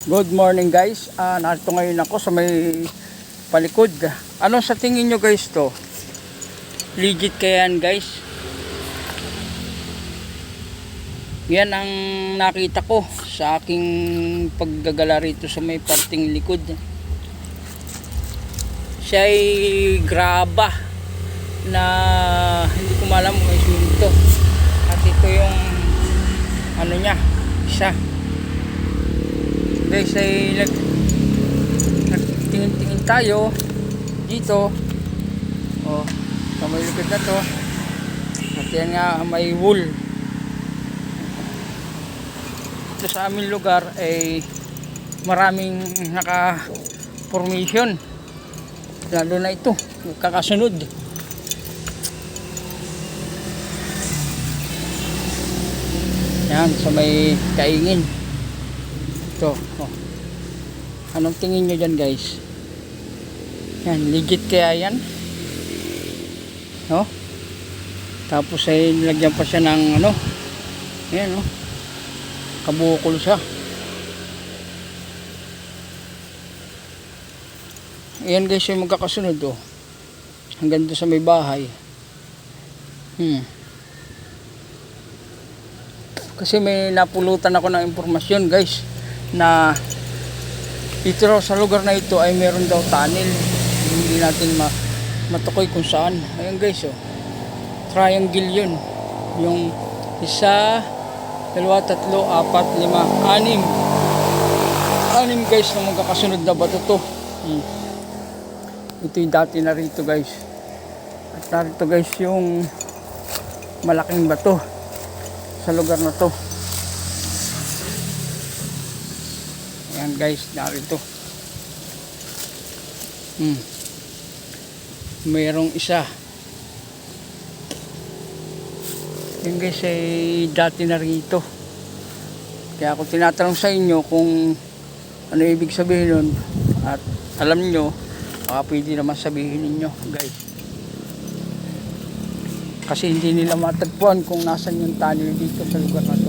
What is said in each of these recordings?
Good morning guys. Narito ngayon ako sa may palikod. Ano sa tingin nyo guys to? Legit kaya yan guys? Yan ang nakita ko sa aking paggagala rito sa may parting likod. Siya ay graba na hindi ko malam kung ito. At ito yung ano niya, isa. Guys ay nagtingin-tingin tayo dito sa may likod na to at yan nga may wool. Ito sa aming lugar ay maraming naka formation, lalo na ito kakasunod. Yan sa may kaingin ito. Anong tingin nyo dyan guys? Yan, legit kaya yan? Tapos ay nilagyan pa siya ng ayan kabukol siya. Ayan guys yung magkakasunod hanggang doon sa may bahay. Kasi may napulutan ako ng impormasyon guys na dito raw sa lugar na ito ay meron daw tunnel. Hindi natin matukoy kung saan. Ayan guys triangle yun. Yung 1, 2, 3, 4, 5, 6 6 guys na magkakasunod na bato to. Ito yung dati na rito guys. At narito guys yung malaking bato sa lugar na to. Ayan guys, narito. Mayroong isa. Yan guys ay dati na rito. Kaya ako tinatanong sa inyo kung ano ibig sabihin nun. At alam nyo, baka pwede naman sabihin ninyo guys. Kasi hindi nila matagpuan kung nasan yung tunnel dito sa lugar na to.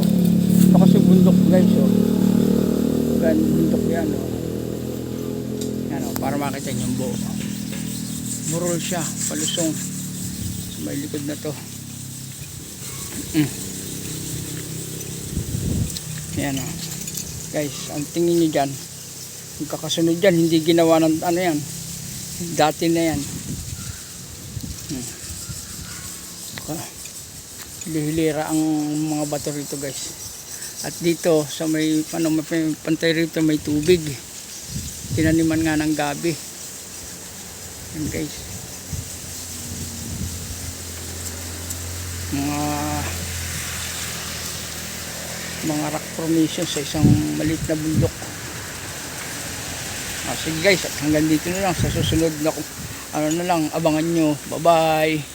Ito kasi bundok guys bundok yan yan para makita nyo yung buo. Burol siya, palusong sa may likod na to. Yan guys, ang tingin nyo dyan, yung kakasunod dyan, hindi ginawa ng yan, dati na yan. Hilira ang mga bato rito guys. At dito sa may pantay rito may tubig. Tinaniman nga ng gabi. Yan guys. Mga rock formation sa isang maliit na bundok. Sige guys, at hanggang dito na lang sa susunod na abangan nyo. Bye bye.